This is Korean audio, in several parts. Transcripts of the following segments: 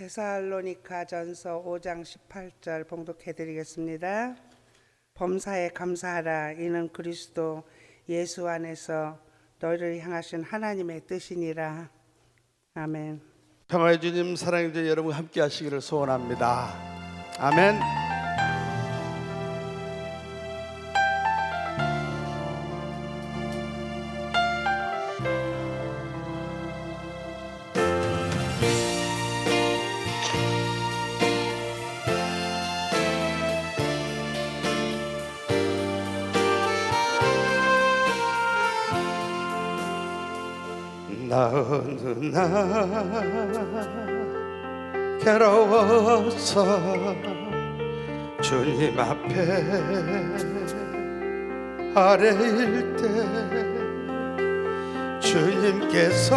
데살로니가전서 5장 18절 봉독해 드리겠습니다. 범사에 감사하라. 이는 그리스도 예수 안에서 너희를 향하신 하나님의 뜻이니라. 아멘. 평화의 주님, 사랑의 주 여러분 함께 하시기를 소원합니다. 아멘. 나 어느 날 괴로워서 주님 앞에 아뢰일 때 주님께서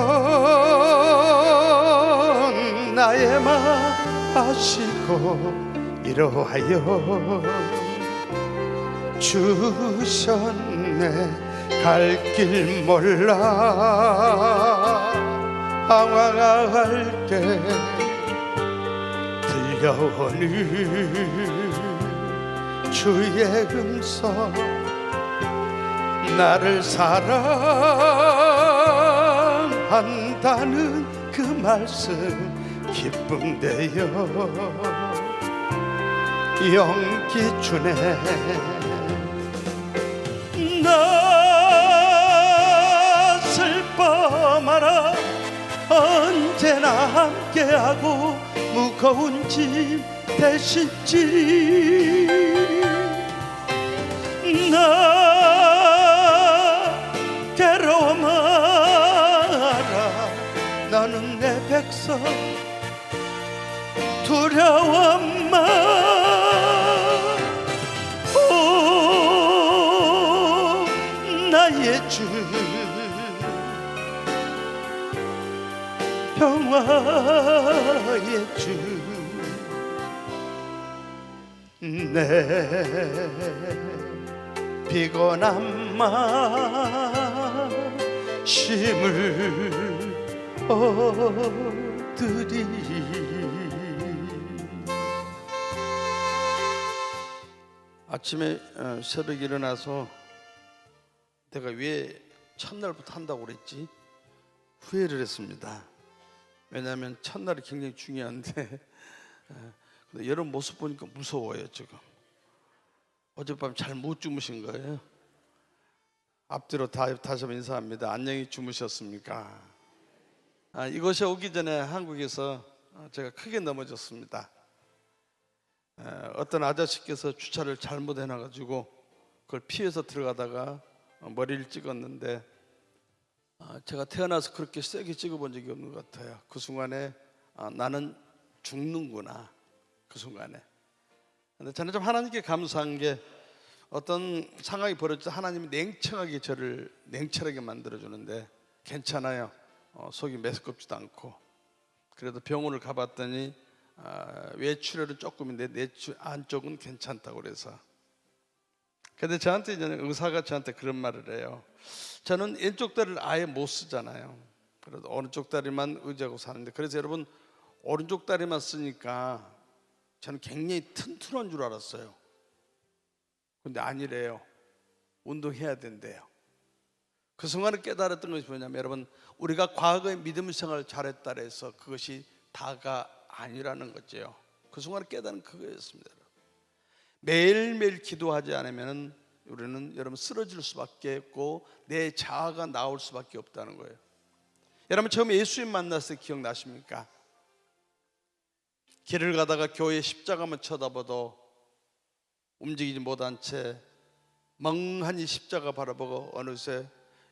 나의 맘 아시고 이러하여 주셨네. 갈 길 몰라 방황할 때 들려오는 주의 음성, 나를 사랑한다는 그 말씀 기쁨되어 용기 주네. 나 슬퍼 마라. 언제나 함께하고 무거운 짐 대신지. 나 괴로워 마라. 너는 내 백성. 두려워 마라. 나의 주 평화의 주, 내 피곤한 마음을 얻으리. 아침에 새벽에 일어나서 내가 왜 첫날부터 한다고 그랬지? 후회를 했습니다. 왜냐하면 첫날이 굉장히 중요한데 근데 여러분 모습 보니까 무서워요. 지금 어젯밤 잘 못 주무신 거예요? 앞뒤로 다시 한번 인사합니다. 안녕히 주무셨습니까? 이곳에 오기 전에 한국에서 제가 크게 넘어졌습니다. 어떤 아저씨께서 주차를 잘못 해놔가지고 그걸 피해서 들어가다가 머리를 찍었는데 제가 태어나서 그렇게 세게 찍어본 적이 없는 것 같아요. 그 순간에 나는 죽는구나. 그 순간에. 근데 저는 좀 하나님께 감사한 게 어떤 상황이 벌어질 때 하나님이 냉철하게 저를 냉철하게 만들어주는데 괜찮아요. 속이 메스껍지도 않고. 그래도 병원을 가봤더니 외출혈은 조금인데 내 안쪽은 괜찮다고 그래서. 근데 저한테 이제 의사가 저한테 그런 말을 해요. 저는 왼쪽 다리를 아예 못 쓰잖아요. 그래도 오른쪽 다리만 의지하고 사는데, 그래서 여러분 오른쪽 다리만 쓰니까 저는 굉장히 튼튼한 줄 알았어요. 근데 아니래요. 운동해야 된대요. 그 순간에 깨달았던 것이 뭐냐면, 여러분 우리가 과거에 믿음 생활을 잘했다 해서 그것이 다가 아니라는 거죠. 그 순간에 깨달은 그거였습니다. 매일매일 기도하지 않으면 우리는 여러분 쓰러질 수밖에 없고 내 자아가 나올 수밖에 없다는 거예요. 여러분 처음에 예수님 만났을 때 기억나십니까? 길을 가다가 교회 십자가만 쳐다봐도 움직이지 못한 채 멍하니 십자가 바라보고 어느새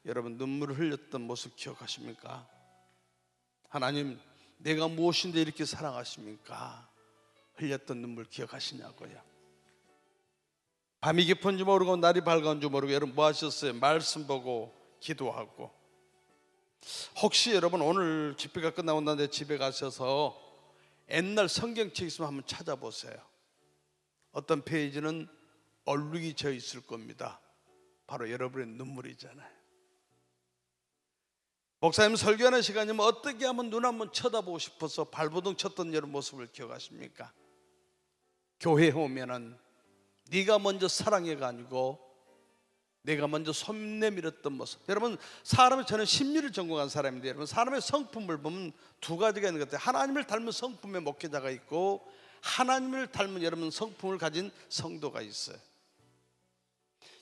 여러분 눈물을 흘렸던 모습 기억하십니까? 하나님, 내가 무엇인데 이렇게 사랑하십니까? 흘렸던 눈물 기억하시냐고요. 밤이 깊은지 모르고 날이 밝은지 모르고 여러분 뭐 하셨어요? 말씀 보고 기도하고. 혹시 여러분 오늘 집회가 끝나고 난 뒤에 집에 가셔서 옛날 성경책 있으면 한번 찾아보세요. 어떤 페이지는 얼룩이 져 있을 겁니다. 바로 여러분의 눈물이잖아요. 목사님 설교하는 시간이면 어떻게 하면 눈 한번 쳐다보고 싶어서 발버둥 쳤던 여러분 모습을 기억하십니까? 교회에 오면은 네가 먼저 사랑해가 아니고 내가 먼저 손 내밀었던 모습. 여러분, 사람은, 저는 심리를 전공한 사람인데, 여러분, 사람의 성품을 보면 두 가지가 있는 것 같아요. 하나님을 닮은 성품의 목회자가 있고, 하나님을 닮은 여러분 성품을 가진 성도가 있어요.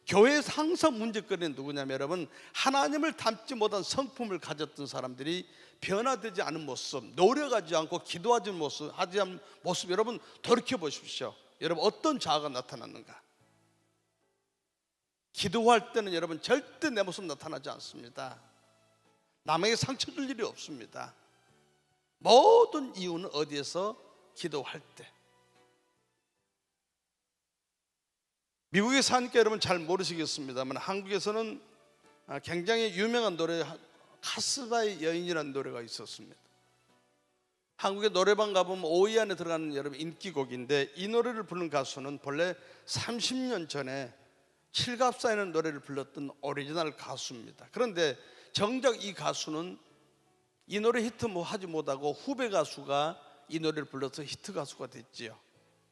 교회에서 항상 문제거리는 누구냐면, 여러분, 하나님을 닮지 못한 성품을 가졌던 사람들이 변화되지 않은 모습, 노력하지 않고 기도하지 모습, 하지 않은 모습, 여러분 돌이켜 보십시오. 여러분, 어떤 자아가 나타났는가? 기도할 때는 여러분 절대 내 모습 나타나지 않습니다. 남에게 상처 줄 일이 없습니다. 모든 이유는 어디에서? 기도할 때. 미국에 사니까 여러분 잘 모르시겠습니다만, 한국에서는 굉장히 유명한 노래, 카스바의 여인이라는 노래가 있었습니다. 한국의 노래방 가보면 5위 안에 들어가는 여러분 인기곡인데, 이 노래를 부르는 가수는 본래 30년 전에 칠갑사라는 노래를 불렀던 오리지널 가수입니다. 그런데 정작 이 가수는 이 노래 히트 하지 못하고 후배 가수가 이 노래를 불러서 히트 가수가 됐지요.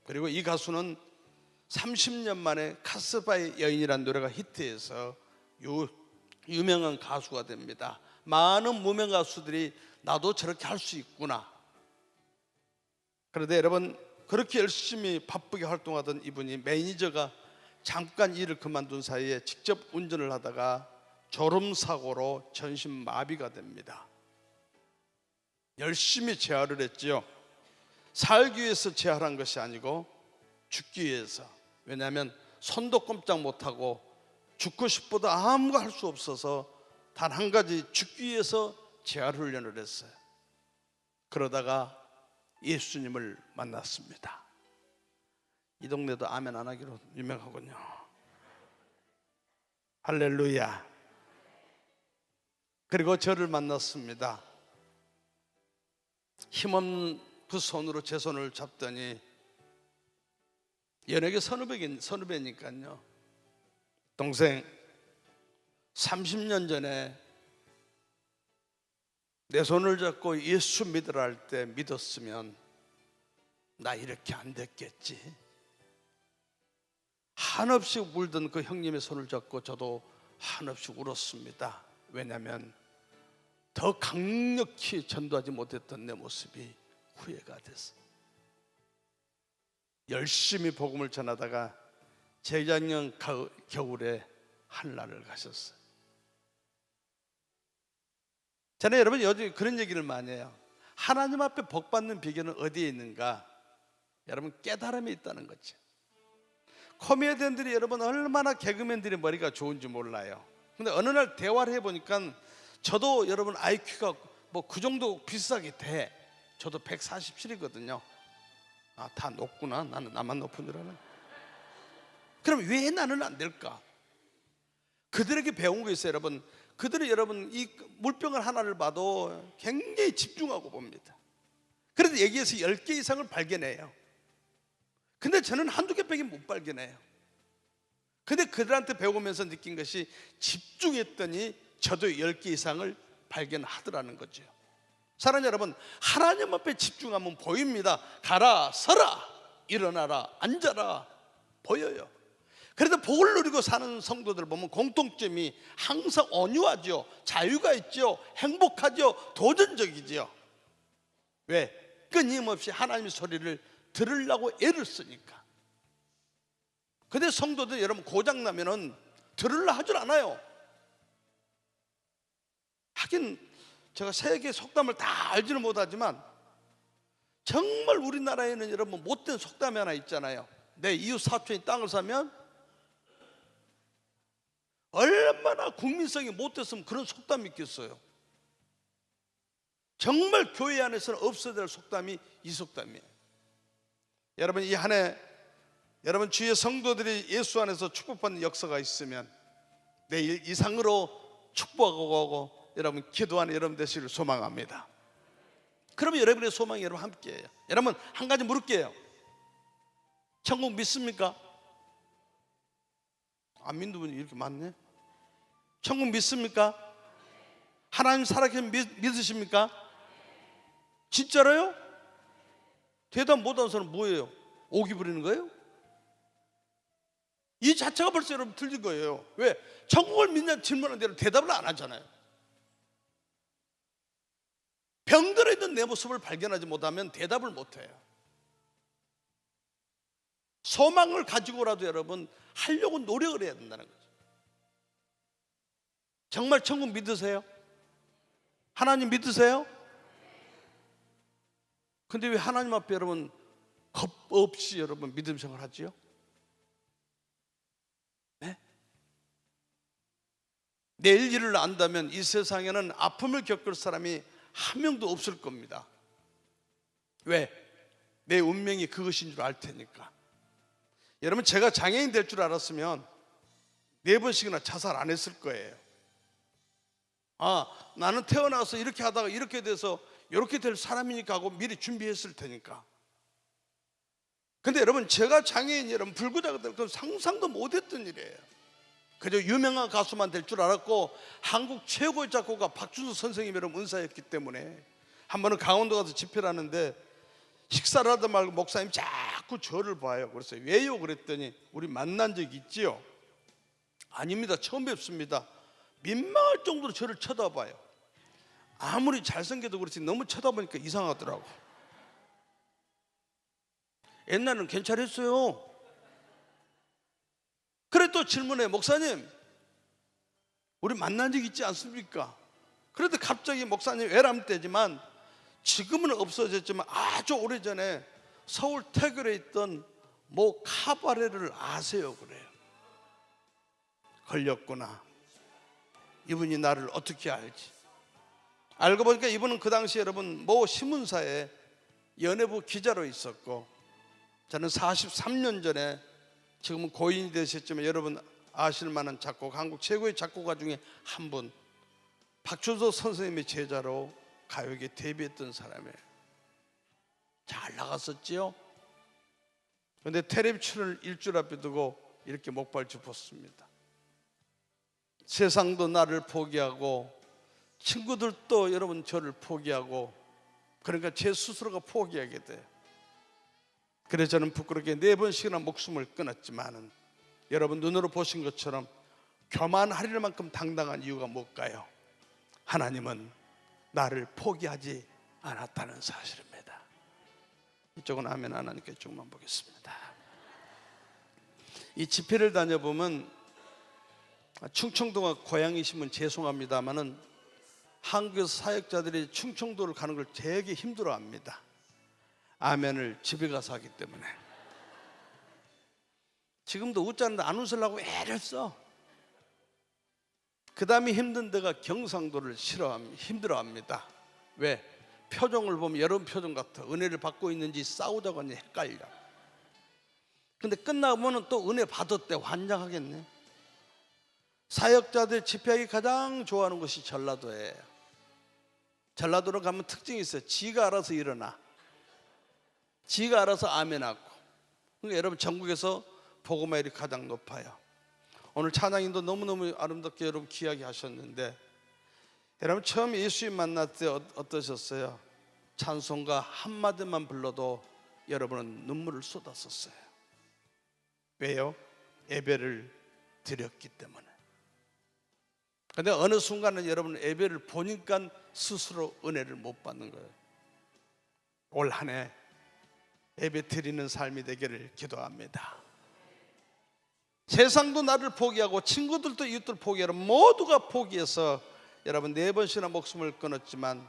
그리고 이 가수는 30년 만에 카스바의 여인이라는 노래가 히트해서 유명한 가수가 됩니다. 많은 무명 가수들이 나도 저렇게 할 수 있구나. 그런데 여러분, 그렇게 열심히 바쁘게 활동하던 이분이 매니저가 잠깐 일을 그만둔 사이에 직접 운전을 하다가 졸음사고로 전신마비가 됩니다. 열심히 재활을 했지요. 살기 위해서 재활한 것이 아니고 죽기 위해서. 왜냐하면 손도 꼼짝 못하고 죽고 싶어도 아무것도 할 수 없어서 단 한 가지, 죽기 위해서 재활훈련을 했어요. 그러다가 예수님을 만났습니다. 이 동네도 아멘 안 하기로 유명하군요. 할렐루야. 그리고 저를 만났습니다. 힘없는 그 손으로 제 손을 잡더니, 연예계 선후배니까요. 동생, 30년 전에 내 손을 잡고 예수 믿으라 할 때 믿었으면 나 이렇게 안 됐겠지. 한없이 울던 그 형님의 손을 잡고 저도 한없이 울었습니다. 왜냐하면 더 강력히 전도하지 못했던 내 모습이 후회가 됐어. 열심히 복음을 전하다가 재작년 겨울에 한라를 가셨어요. 저는 여러분 요즘 그런 얘기를 많이 해요. 하나님 앞에 복 받는 비결은 어디에 있는가? 여러분, 깨달음이 있다는 거죠. 코미디언들이 여러분 얼마나 개그맨들의 머리가 좋은지 몰라요. 근데 어느 날 대화를 해보니까 저도 여러분 IQ가 뭐 그 정도 비슷하게 돼. 저도 147이거든요. 아, 다 높구나. 나는 나만 높은 줄 아네. 그럼 왜 나는 안 될까? 그들에게 배운 거 있어요, 여러분. 그들은 여러분 이 물병을 하나를 봐도 굉장히 집중하고 봅니다. 그래도 여기에서 10개 이상을 발견해요. 근데 저는 한두 개밖에 못 발견해요. 근데 그들한테 배우면서 느낀 것이, 집중했더니 저도 10개 이상을 발견하더라는 거죠. 사랑하는 여러분, 하나님 앞에 집중하면 보입니다. 가라, 서라, 일어나라, 앉아라, 보여요. 그래도 복을 누리고 사는 성도들 보면 공통점이 항상 온유하죠, 자유가 있죠, 행복하죠, 도전적이죠. 왜? 끊임없이 하나님의 소리를 들으려고 애를 쓰니까. 근데 성도들 여러분 고장나면은 들으려 하질 않아요. 하긴 제가 세계 속담을 다 알지는 못하지만 정말 우리나라에는 여러분 못된 속담이 하나 있잖아요. 내 이웃 사촌이 땅을 사면, 얼마나 국민성이 못됐으면 그런 속담이 있겠어요. 정말 교회 안에서는 없어야 될 속담이 이 속담이에요. 여러분, 이 한 해 여러분 주위의 성도들이 예수 안에서 축복받는 역사가 있으면 내일 이상으로 축복하고 여러분 기도하는 여러분 되시기를 소망합니다. 그러면 여러분의 소망이 여러분 함께해요. 여러분, 한 가지 물을게요. 천국 믿습니까? 안 믿는 분이 이렇게 많네. 천국 믿습니까? 하나님 살아계신 믿으십니까? 진짜로요? 대답 못하는 사람 뭐예요? 오기 부리는 거예요? 이 자체가 벌써 여러분 틀린 거예요. 왜? 천국을 믿냐 질문한 대로 대답을 안 하잖아요. 병들어 있는 내 모습을 발견하지 못하면 대답을 못해요. 소망을 가지고라도 여러분 하려고 노력을 해야 된다는 거죠. 정말 천국 믿으세요? 하나님 믿으세요? 근데 왜 하나님 앞에 여러분 겁 없이 여러분 믿음 생활 하지요? 네? 내일 일을 안다면 이 세상에는 아픔을 겪을 사람이 한 명도 없을 겁니다. 왜? 내 운명이 그것인 줄 알 테니까. 여러분, 제가 장애인 될 줄 알았으면 4번씩이나 자살 안 했을 거예요. 나는 태어나서 이렇게 하다가 이렇게 돼서 이렇게 될 사람이니까 하고 미리 준비했을 테니까. 근데 여러분, 제가 장애인이 여러분 불구자가 될 건 상상도 못했던 일이에요. 그저 유명한 가수만 될 줄 알았고, 한국 최고의 작곡가 박준수 선생님이 여러분 은사였기 때문에 한 번은 강원도 가서 집회를 하는데 식사를 하다 말고 목사님 자꾸 저를 봐요. 그래서 왜요? 그랬더니 우리 만난 적 있지요? 아닙니다. 처음 뵙습니다. 민망할 정도로 저를 쳐다봐요. 아무리 잘생겨도 그렇지 너무 쳐다보니까 이상하더라고. 옛날에는 괜찮았어요. 그래 또 질문해. 목사님, 우리 만난 적 있지 않습니까? 그래도 갑자기 목사님 외람 때지만 지금은 없어졌지만 아주 오래전에 서울 태교에 있던 모 카바레를 아세요? 그래요. 걸렸구나. 이분이 나를 어떻게 알지? 알고 보니까 이분은 그 당시 여러분 모 신문사에 연예부 기자로 있었고, 저는 43년 전에 지금은 고인이 되셨지만 여러분 아실 만한 작곡, 한국 최고의 작곡가 중에 한 분, 박준서 선생님의 제자로 가요계 데뷔했던 사람이에요. 잘 나갔었지요. 그런데 텔레비 출연을 일주일 앞에 두고 이렇게 목발 짚었습니다. 세상도 나를 포기하고 친구들도 여러분 저를 포기하고, 그러니까 제 스스로가 포기하게 돼요. 그래서 저는 부끄럽게 4번씩이나 목숨을 끊었지만은 여러분 눈으로 보신 것처럼 교만하릴 만큼 당당한 이유가 뭘까요? 하나님은 나를 포기하지 않았다는 사실입니다. 이쪽은 아멘 안 하니까 이쪽만 보겠습니다. 이 집회를 다녀보면 충청도가 고향이시면 죄송합니다만은 한국에서 사역자들이 충청도를 가는 걸 되게 힘들어합니다. 아멘을 집에 가서 하기 때문에. 지금도 웃자는데 안 웃으려고 애를 써. 그 다음에 힘든 데가 경상도를 힘들어합니다. 왜? 표정을 보면 여러분 표정 같아. 은혜를 받고 있는지 싸우자고 하니 헷갈려. 근데 끝나면 또 은혜 받았대. 환장하겠네. 사역자들 집회하기 가장 좋아하는 곳이 전라도예요. 전라도로 가면 특징이 있어요. 지가 알아서 일어나. 지가 알아서 아멘하고. 그러니까 여러분 전국에서 복음화율이 가장 높아요. 오늘 찬양인도 너무너무 아름답게 여러분 귀하게 하셨는데, 여러분 처음 예수님 만날 때 어떠셨어요? 찬송가 한마디만 불러도 여러분은 눈물을 쏟았었어요. 왜요? 예배를 드렸기 때문에. 근데 어느 순간은 여러분 예배를 보니까 스스로 은혜를 못 받는 거예요. 올 한 해 예배 드리는 삶이 되기를 기도합니다. 세상도 나를 포기하고 친구들도 이웃들 포기하고 모두가 포기해서 여러분 4번씩이나 목숨을 끊었지만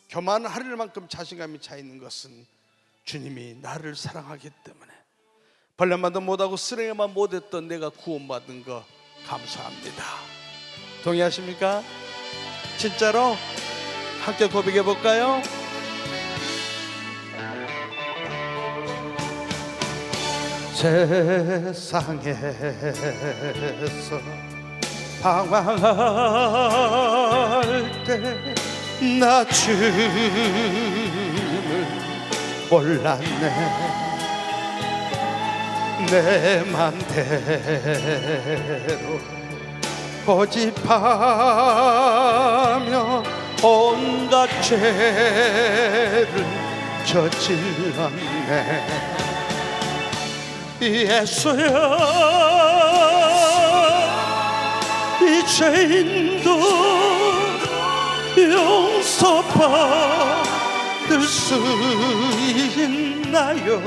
교만하릴 만큼 자신감이 차 있는 것은 주님이 나를 사랑하기 때문에. 벌레만도 못하고 쓰레기만 못했던 내가 구원받은 거 감사합니다. 동의하십니까? 진짜로 함께 고백해 볼까요? 세상에서 방황할 때 나 주님을 몰랐네. 내 맘대로 고집하며 온갖 죄를 저질렀네. 예수여, 이 죄인도 용서받을 수 있나요?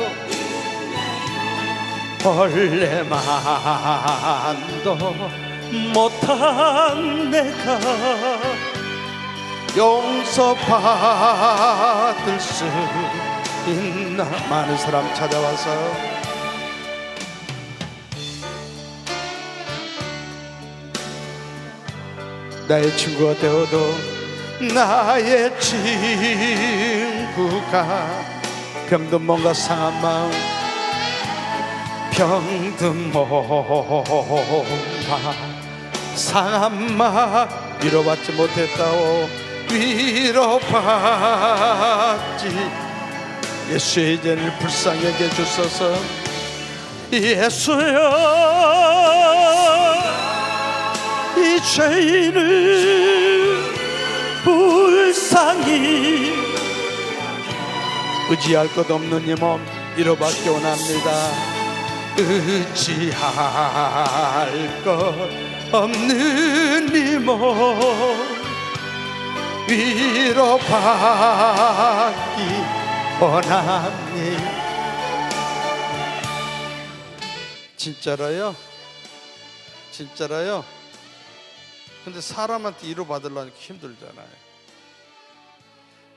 원래만도 못한 내가 용서받을 수 있나? 많은 사람 찾아와서 나의 친구가 되어도 나의 친구가 병든 몸과 상한 마음, 병든 몸과 상한 마음 위로받지 못했다오. 위로받지 예수의 죄를 불쌍히 여겨 주소서. 예수여, 이 죄인을 불쌍히 의지할 것 없는 이 몸 위로받기 원합니다. 의지할 것 없는 이 몸 위로받기 원합니다. 진짜라요? 진짜라요? 근데 사람한테 위로받으려니까 힘들잖아요.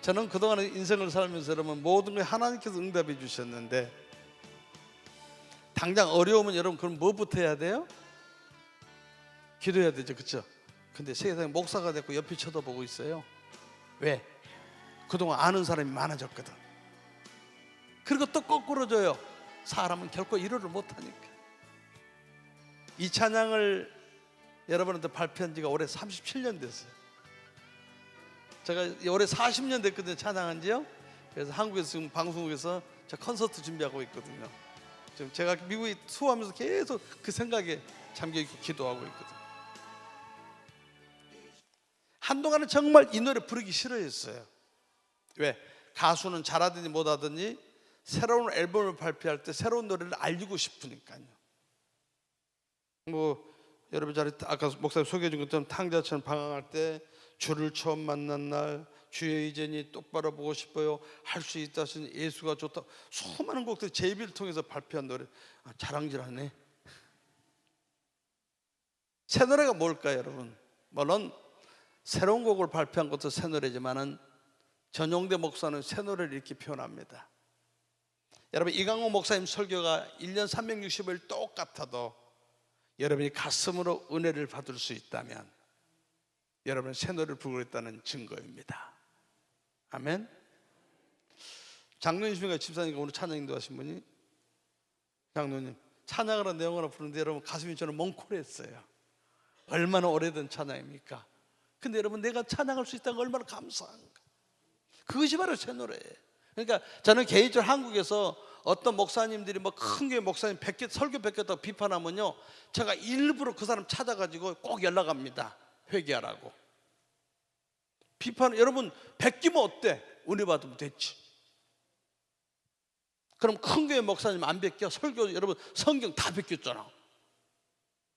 저는 그동안 인생을 살면서 여러분 모든 걸 하나님께서 응답해 주셨는데 당장 어려우면 여러분 그럼 뭐부터 해야 돼요? 기도해야 되죠, 그렇죠? 근데 세상에 목사가 됐고 옆에 쳐다보고 있어요. 왜? 그동안 아는 사람이 많아졌거든. 그리고 또 거꾸로 줘요. 사람은 결코 위로를 못하니까. 이 찬양을 여러분한테 발표한 지가 올해 37년 됐어요. 제가 올해 40년 됐거든요, 찬양한 지요. 그래서 한국에서 지금 방송국에서 저 콘서트 준비하고 있거든요. 지금 제가 미국에 수호하면서 계속 그 생각에 잠겨있고 기도하고 있거든요. 한동안은 정말 이 노래 부르기 싫어했어요. 왜? 가수는 잘하든지 못하든지 새로운 앨범을 발표할 때 새로운 노래를 알리고 싶으니까요. 뭐 여러분 잘 아까 목사님 소개해 준 것처럼 탕자처럼 방황할 때 주를 처음 만난 날, 주의 이전이 똑바로 보고 싶어요, 할 수 있다 하시니 예수가 좋다, 수많은 곡들 제비를 통해서 발표한 노래. 자랑질하네. 새 노래가 뭘까요, 여러분? 물론 새로운 곡을 발표한 것도 새 노래지만은 전용대 목사는 새 노래를 이렇게 표현합니다. 여러분 이강호 목사님 설교가 1년 365일 똑같아도 여러분이 가슴으로 은혜를 받을 수 있다면 여러분은 새 노래를 부르고 있다는 증거입니다. 아멘. 장로님이신가 집사님과 오늘 찬양 인도하신 분이 장로님 찬양을 한 내용을 부르는데 여러분 가슴이 저는 멍콜했어요. 얼마나 오래된 찬양입니까? 근데 여러분 내가 찬양할 수 있다는 거 얼마나 감사한가. 그것이 바로 새 노래예요. 그러니까 저는 개인적으로 한국에서 어떤 목사님들이 뭐 큰 교회 목사님 설교 뺏겼다고 비판하면요, 제가 일부러 그 사람 찾아가지고 꼭 연락합니다. 회개하라고. 비판, 여러분 베끼면 어때? 은혜 받으면 됐지. 그럼 큰 교회 목사님 안 베껴? 설교 여러분 성경 다 베꼈잖아.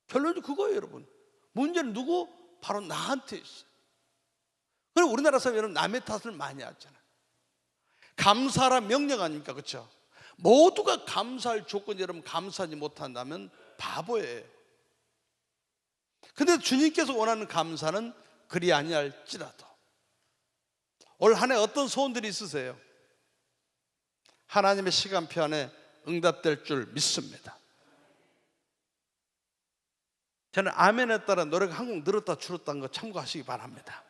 결론이 그거예요, 여러분. 문제는 누구? 바로 나한테 있어요. 그리고 우리나라 사람 여러분 남의 탓을 많이 하잖아요. 감사라 명령 아닙니까? 그렇죠? 모두가 감사할 조건이 여러분 감사하지 못한다면 바보예요. 근데 주님께서 원하는 감사는 그리 아니할지라도 올 한 해 어떤 소원들이 있으세요? 하나님의 시간표 안에 응답될 줄 믿습니다. 저는 아멘에 따라 노래가 한 곡 늘었다 줄었다는 거 참고하시기 바랍니다.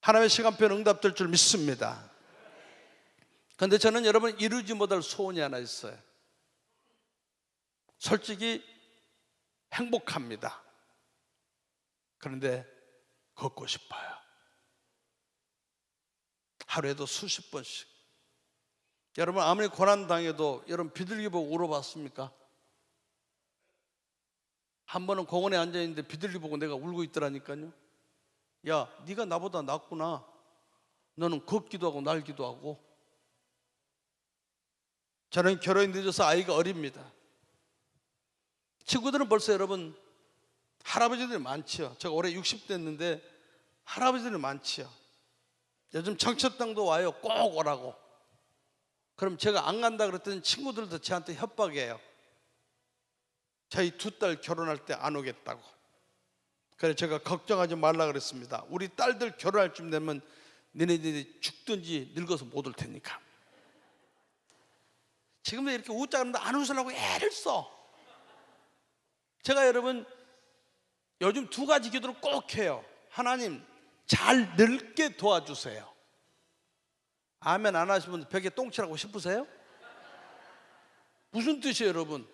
하나님의 시간표는 응답될 줄 믿습니다. 그런데 저는 여러분 이루지 못할 소원이 하나 있어요. 솔직히 행복합니다. 그런데 걷고 싶어요. 하루에도 수십 번씩. 여러분 아무리 고난당해도 여러분 비둘기 보고 울어봤습니까? 한 번은 공원에 앉아 있는데 비둘기 보고 내가 울고 있더라니까요. 야, 네가 나보다 낫구나. 너는 걷기도 하고 날기도 하고. 저는 결혼이 늦어서 아이가 어립니다. 친구들은 벌써 여러분 할아버지들이 많지요. 제가 올해 60 됐는데 할아버지들이 많지요. 요즘 청첩장도 와요. 꼭 오라고. 그럼 제가 안 간다 그랬더니 친구들도 저한테 협박해요. 저희 2딸 결혼할 때 안 오겠다고. 그래서 제가 걱정하지 말라 그랬습니다. 우리 딸들 결혼할 쯤 되면 너네들이 죽든지 늙어서 못 올 테니까. 지금도 이렇게 웃자 그러는데 안 웃으려고 애를 써. 제가 여러분 요즘 2가지 기도를 꼭 해요. 하나님 잘 늙게 도와주세요. 아멘 안 하시는 분들 벽에 똥칠하고 싶으세요? 무슨 뜻이에요 여러분?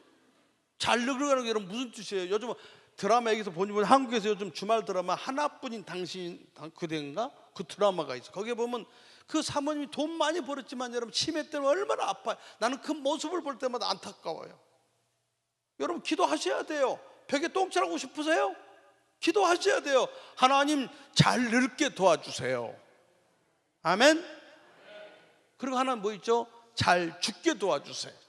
잘 늙어가는 게 여러분 무슨 뜻이에요? 요즘 드라마 얘기해서 보니까 한국에서 요즘 주말 드라마 하나뿐인 당신 그대인가? 그 드라마가 있어. 거기에 보면 그 사모님이 돈 많이 벌었지만 여러분 치매 때문에 얼마나 아파요. 나는 그 모습을 볼 때마다 안타까워요. 여러분 기도하셔야 돼요. 벽에 똥칠하고 싶으세요? 기도하셔야 돼요. 하나님 잘 늙게 도와주세요. 아멘. 그리고 하나 뭐 있죠? 잘 죽게 도와주세요.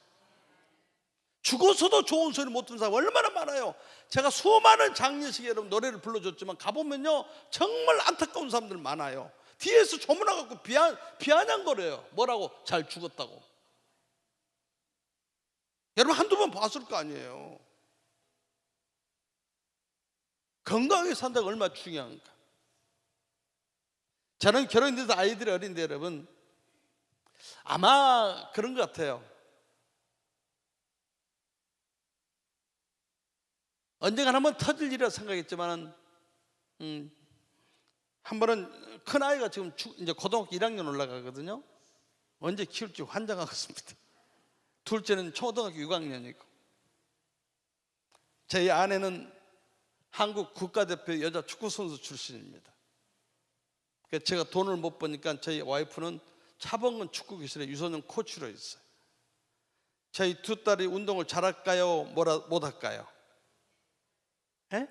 죽어서도 좋은 소리 못 듣는 사람 얼마나 많아요. 제가 수많은 장례식에 여러분 노래를 불러줬지만 가보면요 정말 안타까운 사람들 많아요. 뒤에서 조문해갖고 비아냥거려요. 뭐라고? 잘 죽었다고. 여러분 한두 번 봤을 거 아니에요. 건강하게 산다가 얼마나 중요한가. 저는 결혼돼서 아이들이 어린데 여러분 아마 그런 것 같아요. 언젠가 한번 터질 일이라 생각했지만 한 번은 큰 아이가 지금 이제 고등학교 1학년 올라가거든요. 언제 키울지 환장하겠습니다. 둘째는 초등학교 6학년이고 제 아내는 한국 국가대표 여자 축구선수 출신입니다. 그래서 제가 돈을 못 버니까 저희 와이프는 차범근 축구교실에 유소년 코치로 있어요. 저희 2딸이 운동을 잘할까요? 못할까요? 에?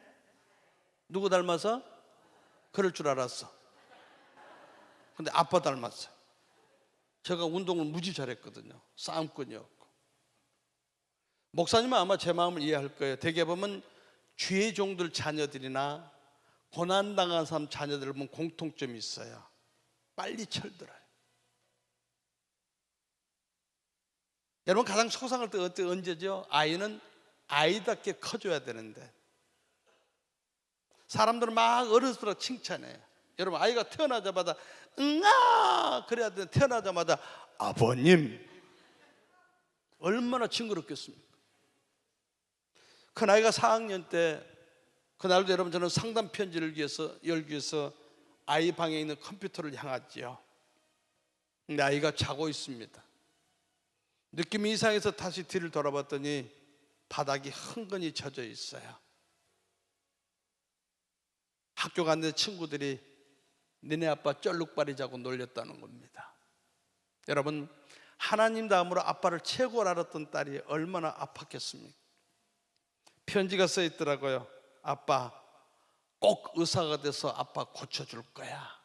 누구 닮아서? 그럴 줄 알았어. 근데 아빠 닮았어요. 제가 운동을 무지 잘했거든요. 싸움꾼이었고. 목사님은 아마 제 마음을 이해할 거예요. 대개 보면 죄의 종들 자녀들이나 고난당한 사람 자녀들을 보면 공통점이 있어요. 빨리 철들어요. 여러분 가장 속상할 때 언제죠? 아이는 아이답게 커줘야 되는데 사람들은 막 어른스럽게 칭찬해요. 여러분 아이가 태어나자마자 응아 그래야 되는데 태어나자마자 아버님 얼마나 징그럽겠습니까? 그 나이가 4학년 때 그날도 여러분 저는 상담 편지를 열기 위해서 아이 방에 있는 컴퓨터를 향했지요. 근데 아이가 자고 있습니다. 느낌이 이상해서 다시 뒤를 돌아봤더니 바닥이 흥건히 젖어 있어요. 학교 갔는데 친구들이 니네 아빠 쩔룩발이자고 놀렸다는 겁니다. 여러분 하나님 다음으로 아빠를 최고로 알았던 딸이 얼마나 아팠겠습니까? 편지가 써 있더라고요. 아빠 꼭 의사가 돼서 아빠 고쳐줄 거야.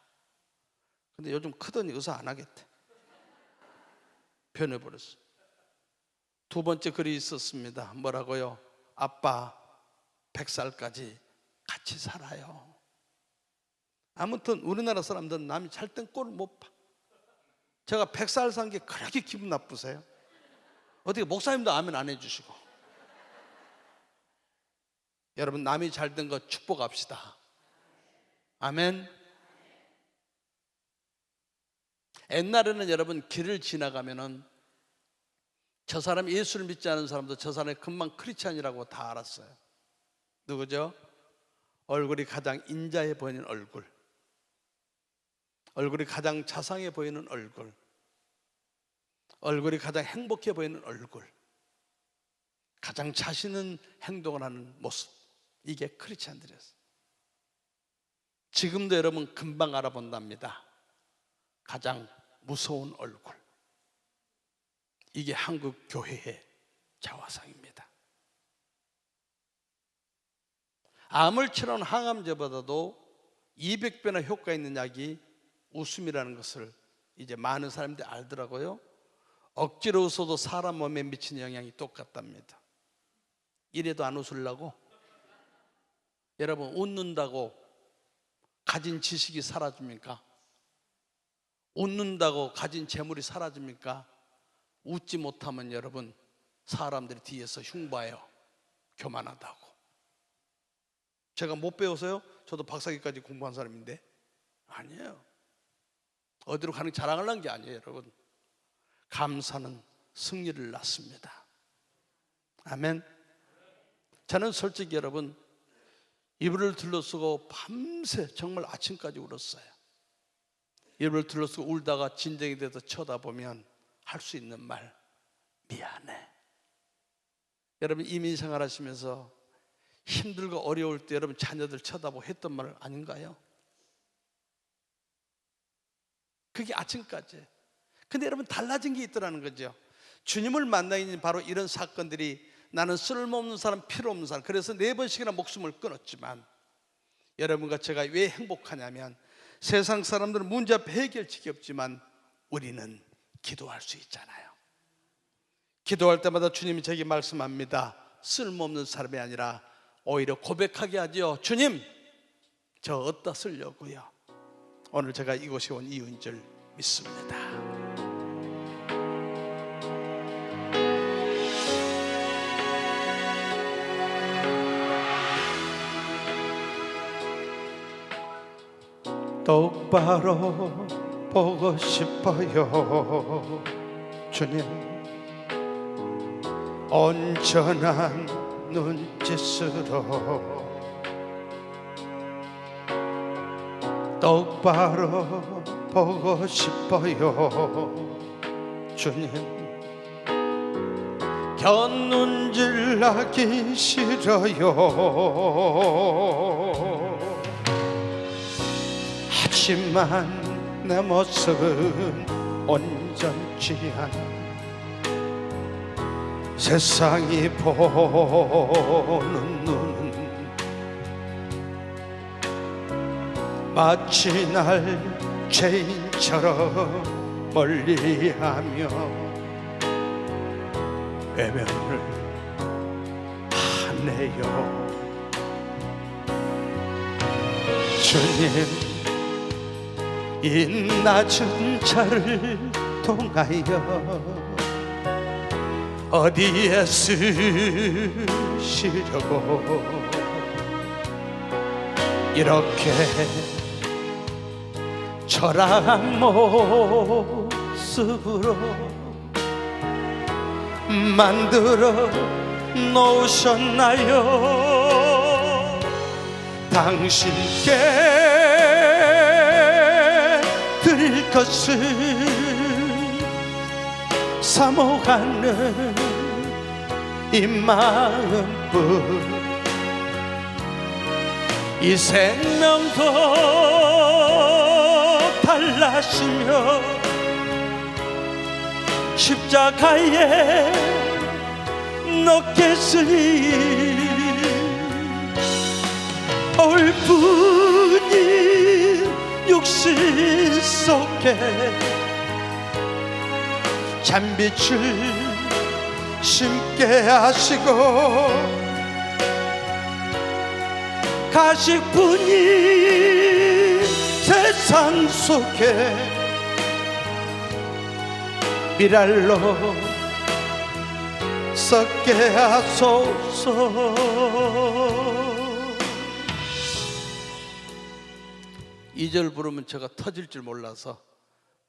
근데 요즘 크더니 의사 안 하겠대. 변해버렸어. 2번째 글이 있었습니다. 뭐라고요? 아빠 100살까지 같이 살아요. 아무튼 우리나라 사람들은 남이 잘 땐 꼴을 못 봐. 제가 100살 산 게 그렇게 기분 나쁘세요? 어떻게 목사님도 아멘 안 해주시고. 여러분 남이 잘 된 거 축복합시다. 아멘. 옛날에는 여러분 길을 지나가면은 저 사람이 예수를 믿지 않은 사람도 저 사람이 금방 크리스찬이라고 다 알았어요. 누구죠? 얼굴이 가장 인자해 보이는 얼굴, 얼굴이 가장 자상해 보이는 얼굴, 얼굴이 가장 행복해 보이는 얼굴, 가장 자신 있는 행동을 하는 모습, 이게 크리스찬들이었어요. 지금도 여러분 금방 알아본답니다. 가장 무서운 얼굴, 이게 한국 교회의 자화상입니다. 암을 치료하는 항암제보다도 200배나 효과 있는 약이 웃음이라는 것을 이제 많은 사람들이 알더라고요. 억지로 웃어도 사람 몸에 미치는 영향이 똑같답니다. 이래도 안 웃으려고? 여러분, 웃는다고 가진 지식이 사라집니까? 웃는다고 가진 재물이 사라집니까? 웃지 못하면 여러분, 사람들이 뒤에서 흉봐요. 교만하다고. 제가 못 배워서요? 저도 박사학위까지 공부한 사람인데. 아니에요. 어디로 가는 자랑을 한 게 아니에요, 여러분. 감사는 승리를 낳습니다. 아멘. 저는 솔직히 여러분, 이불을 둘러쓰고 밤새 정말 아침까지 울었어요. 이불을 둘러쓰고 울다가 진정이 돼서 쳐다보면 할 수 있는 말, 미안해. 여러분, 이민생활 하시면서 힘들고 어려울 때 여러분 자녀들 쳐다보고 했던 말 아닌가요? 그게 아침까지. 근데 여러분, 달라진 게 있더라는 거죠. 주님을 만나니 바로 이런 사건들이, 나는 쓸모없는 사람, 필요 없는 사람, 그래서 4번씩이나 목숨을 끊었지만 여러분과 제가 왜 행복하냐면, 세상 사람들은 문제 앞에 해결책이 없지만 우리는 기도할 수 있잖아요. 기도할 때마다 주님이 제게 말씀합니다. 쓸모없는 사람이 아니라 오히려 고백하게 하죠. 주님, 저 어디다 쓰려고요? 오늘 제가 이곳에 온 이유인 줄 믿습니다. 똑바로 보고 싶어요. 주님, 온전한 눈짓으로 똑바로 보고 싶어요. 주님, 곁눈질하기 싫어요. 하지만 내 모습은 온전치 않아. 세상이 보는 눈은 마치 날 죄인처럼 멀리하며 외면을 하네요. 주님, 이 낮은 차를 통하여 어디에 쓰시려고 이렇게 초라한 모습으로 만들어 놓으셨나요? 당신께 드릴 것을 사모하는 이 마음뿐, 이 생명도 달라시며 십자가에 넣겠으니 올 뿐인 육신 속에 잔빛을 심게 하시고 가식뿐인 세상 속에 미랄로 썩게 하소서. 이 절 부르면 제가 터질 줄 몰라서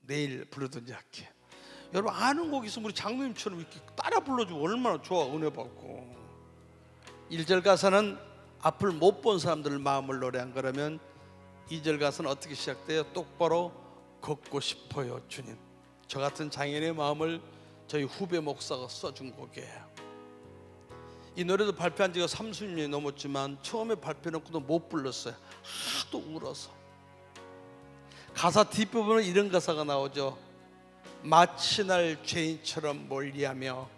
내일 부르든지 할게요. 여러분, 아는 곡 있으면 우리 장로님처럼 이렇게 따라 불러주면 얼마나 좋아. 은혜 받고. 1절 가사는 앞을 못 본 사람들 마음을 노래한 거라면 2절 가사는 어떻게 시작돼요? 똑바로 걷고 싶어요. 주님, 저 같은 장인의 마음을 저희 후배 목사가 써준 곡이에요. 이 노래도 발표한 지가 30년이 넘었지만 처음에 발표해놓고도 못 불렀어요. 하도 울어서. 가사 뒷부분은 이런 가사가 나오죠. 마치 날 죄인처럼 멀리하며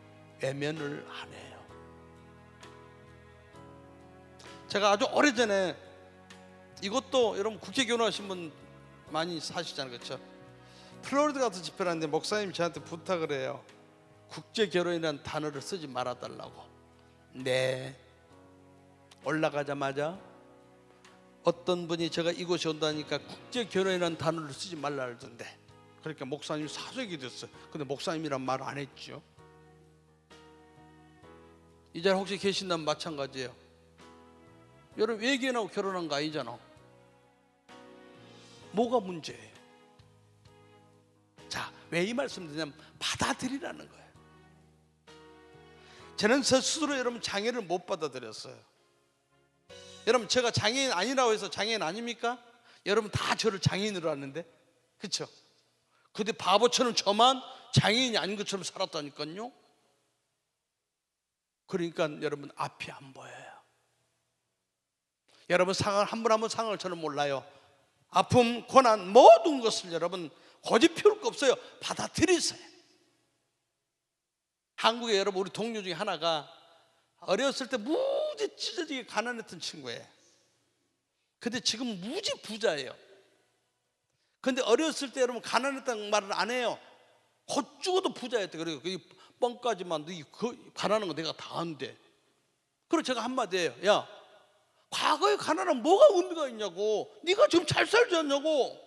외면을 하네요. 제가 아주 오래전에, 이것도 여러분 국회 결혼하신 분 많이 사시잖아요, 그렇죠? 플로리다 가서 집회를 하는데 목사님이 저한테 부탁을 해요. 국제 결혼이라는 단어를 쓰지 말아달라고. 네. 올라가자마자 어떤 분이 제가 이곳에 온다니까 국제 결혼이라는 단어를 쓰지 말라 그러던데, 그러니까 목사님이 사석이 됐어요. 근데 목사님이란 말 안 했죠. 이 자리에 혹시 계신다면 마찬가지예요. 여러분 외계인하고 결혼한 거 아니잖아. 뭐가 문제예요? 자, 왜 이 말씀 드리냐면 받아들이라는 거예요. 저는 제 스스로 여러분 장애를 못 받아들였어요. 여러분 제가 장애인 아니라고 해서 장애인 아닙니까? 여러분 다 저를 장애인으로 하는데, 그렇죠? 근데 바보처럼 저만 장애인이 아닌 것처럼 살았다니까요. 그러니까 여러분 앞이 안 보여요. 여러분 상황 한 분 한 분 상황을 저는 몰라요. 아픔, 고난 모든 것을 여러분 고집 피울 거 없어요. 받아들이세요. 한국에 여러분 우리 동료 중에 하나가 어렸을 때 무지 찢어지게 가난했던 친구예요. 근데 지금 무지 부자예요. 근데 어렸을 때 여러분 가난했다는 말을 안 해요. 곧 죽어도 부자였대. 그래요. 뻥까지만 너 가난한 거 내가 다 안돼. 그래서 제가 한마디 해요. 야, 과거에 가난한 뭐가 의미가 있냐고. 네가 지금 잘 살지 않냐고.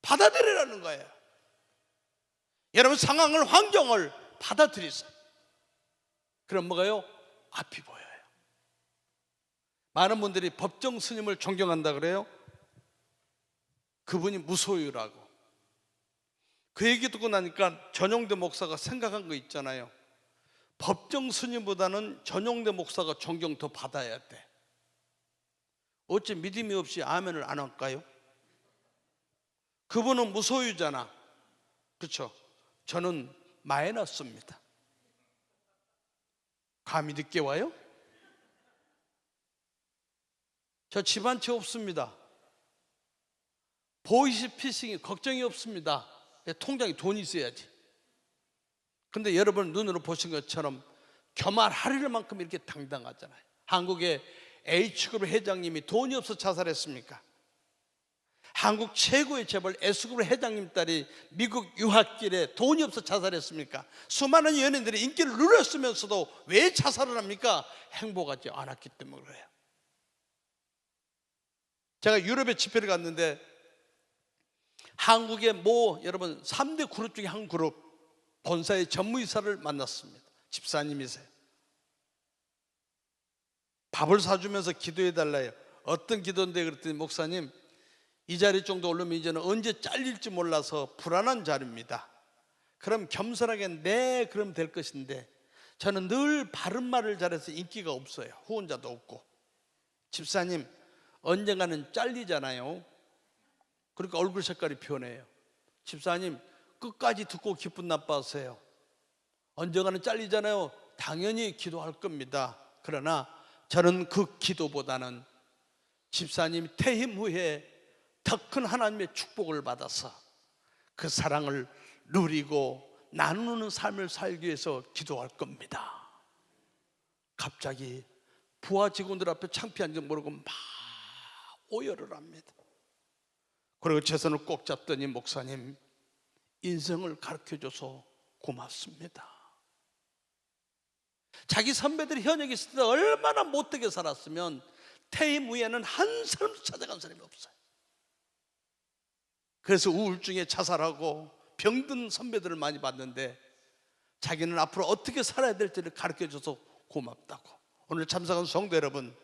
받아들이라는 거예요. 여러분 상황을, 환경을 받아들이세요. 그럼 뭐가요? 앞이 보여요. 많은 분들이 법정 스님을 존경한다 그래요. 그분이 무소유라고. 그 얘기 듣고 나니까 전용대 목사가 생각한 거 있잖아요. 법정 스님보다는 전용대 목사가 존경 더 받아야 돼. 어째 믿음이 없이 아멘을 안 할까요? 그분은 무소유잖아, 그렇죠? 저는 마이너스입니다. 감이 늦게 와요? 저 집 한 채 없습니다. 보이스피싱이 걱정이 없습니다. 통장에 돈이 있어야지. 근데 여러분 눈으로 보신 것처럼 교만하리를 만큼 이렇게 당당하잖아요. 한국의 H그룹 회장님이 돈이 없어 자살했습니까? 한국 최고의 재벌 S그룹 회장님 딸이 미국 유학길에 돈이 없어 자살했습니까? 수많은 연예인들이 인기를 누렸으면서도 왜 자살을 합니까? 행복하지 않았기 때문에 그래요. 제가 유럽에 집회를 갔는데 한국의 여러분 3대 그룹 중에 한 그룹 본사의 전무이사를 만났습니다. 집사님이세요. 밥을 사주면서 기도해달라요. 어떤 기도인데 그랬더니 목사님, 이 자리 정도 오르면 이제는 언제 잘릴지 몰라서 불안한 자리입니다. 그럼 겸손하게 네 그럼 될 것인데 저는 늘 바른 말을 잘해서 인기가 없어요. 후원자도 없고. 집사님, 언젠가는 잘리잖아요. 그러니까 얼굴 색깔이 변해요. 집사님, 끝까지 듣고 기분 나빠하세요. 언젠가는 잘리잖아요. 당연히 기도할 겁니다. 그러나 저는 그 기도보다는 집사님 퇴임 후에 더 큰 하나님의 축복을 받아서 그 사랑을 누리고 나누는 삶을 살기 위해서 기도할 겁니다. 갑자기 부하 직원들 앞에 창피한 줄 모르고 막 오열을 합니다. 그리고 제 손을 꼭 잡더니 목사님, 인생을 가르쳐줘서 고맙습니다. 자기 선배들이 현역에 있을 때 얼마나 못되게 살았으면 퇴임 후에는 한 사람도 찾아간 사람이 없어요. 그래서 우울증에 자살하고 병든 선배들을 많이 봤는데 자기는 앞으로 어떻게 살아야 될지를 가르쳐줘서 고맙다고. 오늘 참석한 성도 여러분,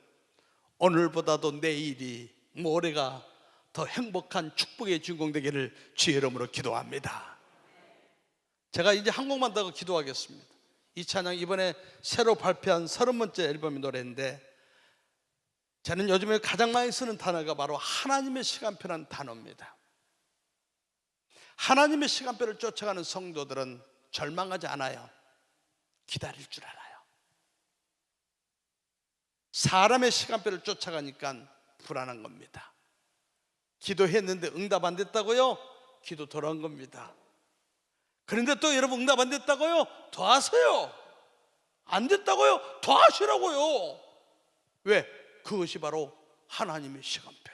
오늘보다도 내일이 모레가 더 행복한 축복의 주인공 되기를 주의 이름으로 기도합니다. 제가 이제 한 곡만 더 기도하겠습니다. 이 찬양 이번에 새로 발표한 30번째 앨범의 노래인데 저는 요즘에 가장 많이 쓰는 단어가 바로 하나님의 시간표라는 단어입니다. 하나님의 시간표를 쫓아가는 성도들은 절망하지 않아요. 기다릴 줄 알아요. 사람의 시간표를 쫓아가니까 불안한 겁니다. 기도했는데 응답 안 됐다고요? 기도 돌아온 겁니다. 그런데 또 여러분 응답 안 됐다고요? 더 하세요. 안 됐다고요? 더 하시라고요. 왜? 그것이 바로 하나님의 시간표.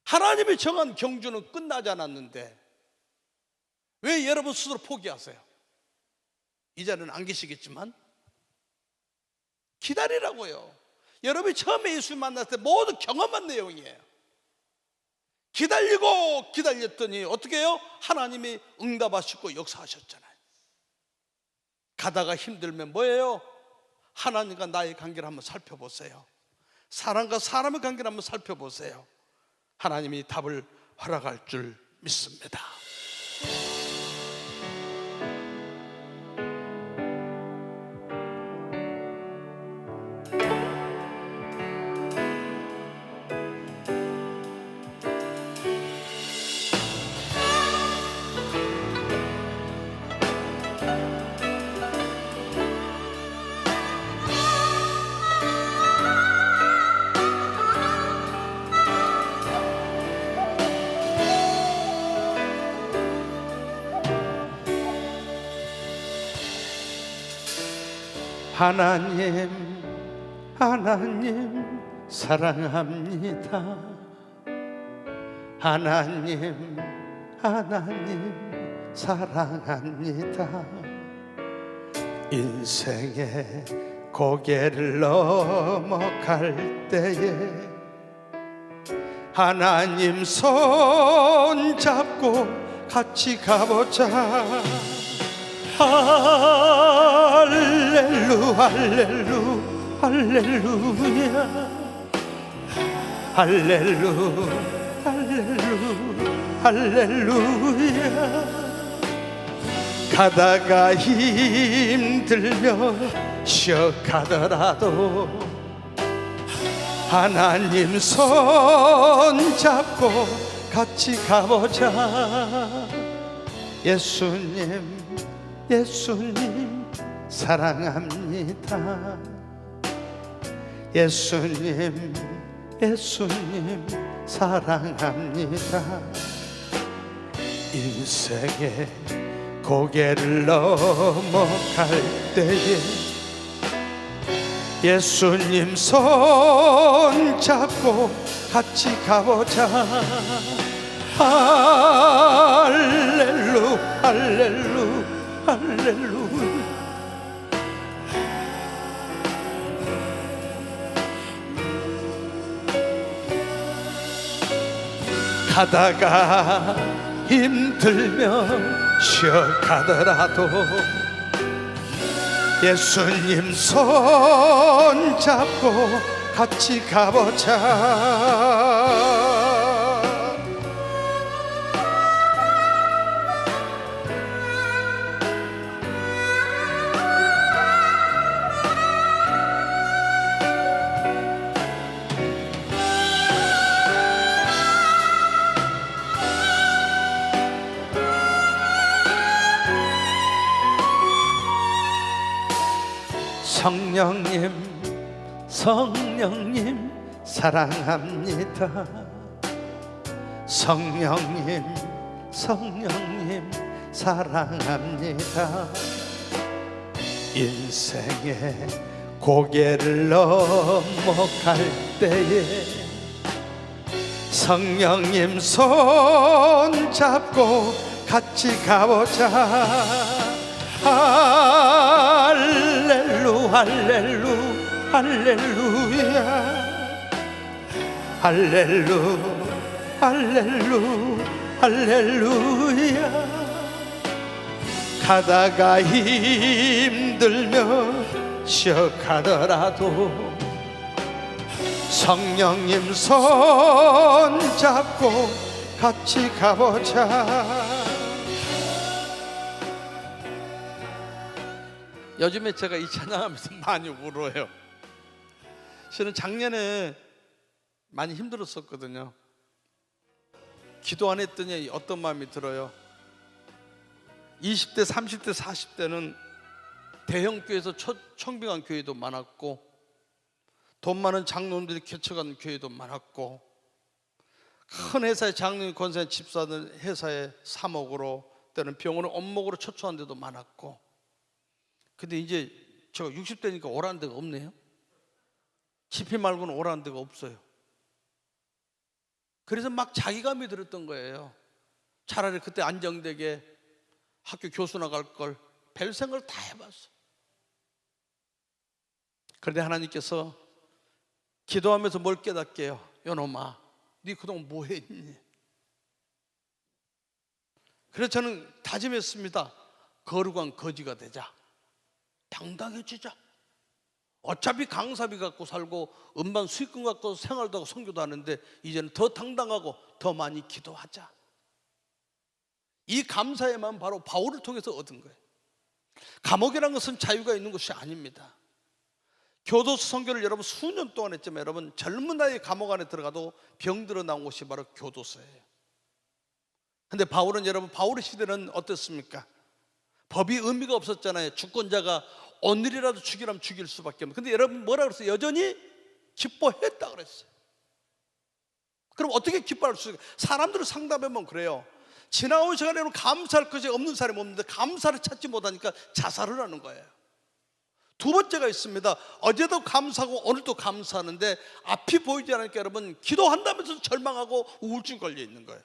하나님이 정한 경주는 끝나지 않았는데 왜 여러분 스스로 포기하세요? 이제는 안 계시겠지만 기다리라고요. 여러분이 처음에 예수 만났을 때 모두 경험한 내용이에요. 기다리고 기다렸더니 어떻게 해요? 하나님이 응답하시고 역사하셨잖아요. 가다가 힘들면 뭐예요? 하나님과 나의 관계를 한번 살펴보세요. 사람과 사람의 관계를 한번 살펴보세요. 하나님이 답을 허락할 줄 믿습니다. 하나님, 하나님 사랑합니다. 하나님, 하나님 사랑합니다. 인생의 고개를 넘어갈 때에 하나님 손 잡고 같이 가보자. 할렐루 할렐루 할렐루야 할렐루 할렐루 할렐루야. 가다가 힘들며 쉬어가더라도 하나님 손 잡고 같이 가보자. 예수님, 예수님 사랑합니다. 예수님, 예수님 사랑합니다. 인생의 고개를 넘어갈 때에 예수님 손 잡고 같이 가보자. 할렐루 할렐루 할렐루. 가다가 힘들며 쉬어가더라도 예수님 손 잡고 같이 가보자. 성령님, 성령님 사랑합니다. 성령님, 성령님 사랑합니다. 인생의 고개를 넘어갈 때에 성령님 손 잡고 같이 가보자. 할렐루 할렐루 할렐루야 할렐루 할렐루 할렐루야. 가다가 힘들며 쉬어가더라도 성령님 손 잡고 같이 가보자. 요즘에 제가 이 찬양하면서 많이 울어요. 저는 작년에 많이 힘들었었거든요. 기도 안 했더니 어떤 마음이 들어요. 20대, 30대, 40대는 대형 교회에서 청빙한 교회도 많았고 돈 많은 장로님들이 개척한 교회도 많았고 큰 회사의 장로님 권사님 집사는 회사의 사목으로 때는 병원을 원목으로 초청한 데도 많았고 근데 이제 제가 60대니까 오라는 데가 없네요. 집회 말고는 오라는 데가 없어요. 그래서 막 자기감이 들었던 거예요. 차라리 그때 안정되게 학교 교수 나갈 걸 별 생각을 다 해봤어. 그런데 하나님께서 기도하면서 뭘 깨닫게요? 요놈아, 네 그동안 뭐 했니? 그래서 저는 다짐했습니다. 거룩한 거지가 되자. 당당해지자. 어차피 강사비 갖고 살고 음반 수익금 갖고 생활도 하고 선교도 하는데 이제는 더 당당하고 더 많이 기도하자. 이 감사의 마음 바로 바울을 통해서 얻은 거예요. 감옥이라는 것은 자유가 있는 것이 아닙니다. 교도소 선교를 여러분 수년 동안 했지만 여러분 젊은 나이에 감옥 안에 들어가도 병들어 나온 곳이 바로 교도소예요. 근데 바울은 여러분 바울의 시대는 어땠습니까? 법이 의미가 없었잖아요. 주권자가 오늘이라도 죽이라면 죽일 수밖에 없는. 근데 여러분 뭐라 그랬어요? 여전히 기뻐했다 그랬어요. 그럼 어떻게 기뻐할 수 있을까요? 사람들을 상담해보면 그래요. 지나온 시간에는 감사할 것이 없는 사람이 없는데 감사를 찾지 못하니까 자살을 하는 거예요. 두 번째가 있습니다. 어제도 감사하고 오늘도 감사하는데 앞이 보이지 않으니까 여러분 기도한다면서 절망하고 우울증 걸려 있는 거예요.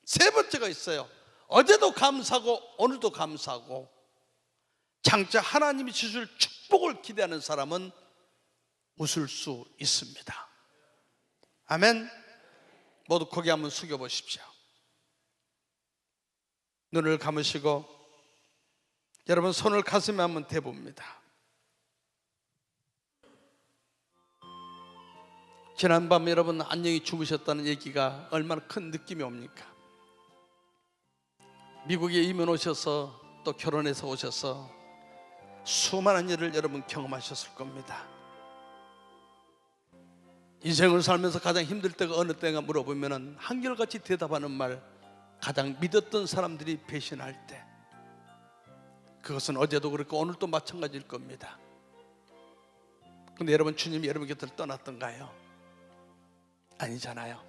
세 번째가 있어요. 어제도 감사하고 오늘도 감사하고 장차 하나님이 주실 축복을 기대하는 사람은 웃을 수 있습니다. 아멘. 모두 고개 한번 숙여보십시오. 눈을 감으시고 여러분 손을 가슴에 한번 대봅니다. 지난밤 여러분 안녕히 주무셨다는 얘기가 얼마나 큰 느낌이 옵니까? 미국에 이민 오셔서 또 결혼해서 오셔서 수많은 일을 여러분 경험하셨을 겁니다. 인생을 살면서 가장 힘들 때가 어느 때가 물어보면 한결같이 대답하는 말, 가장 믿었던 사람들이 배신할 때, 그것은 어제도 그렇고 오늘도 마찬가지일 겁니다. 근데 여러분 주님이 여러분 곁을 떠났던가요? 아니잖아요.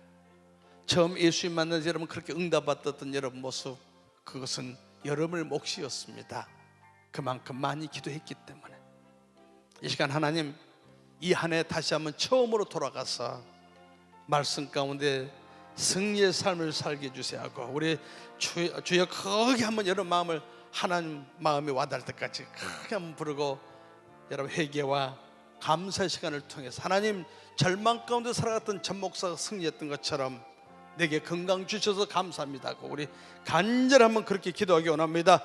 처음 예수님 만나서 여러분 그렇게 응답받았던 여러분 모습, 그것은 여러분의 몫이었습니다. 그만큼 많이 기도했기 때문에. 이 시간 하나님 이 한 해 다시 한번 처음으로 돌아가서 말씀 가운데 승리의 삶을 살게 해주세요 하고 우리 주여 크게 한번 여러분 마음을 하나님 마음이 와닿을 때까지 크게 한번 부르고 여러분 회개와 감사의 시간을 통해서 하나님 절망 가운데 살아갔던 전 목사가 승리했던 것처럼 내게 건강 주셔서 감사합니다 하고 우리 간절히 한번 그렇게 기도하기 원합니다.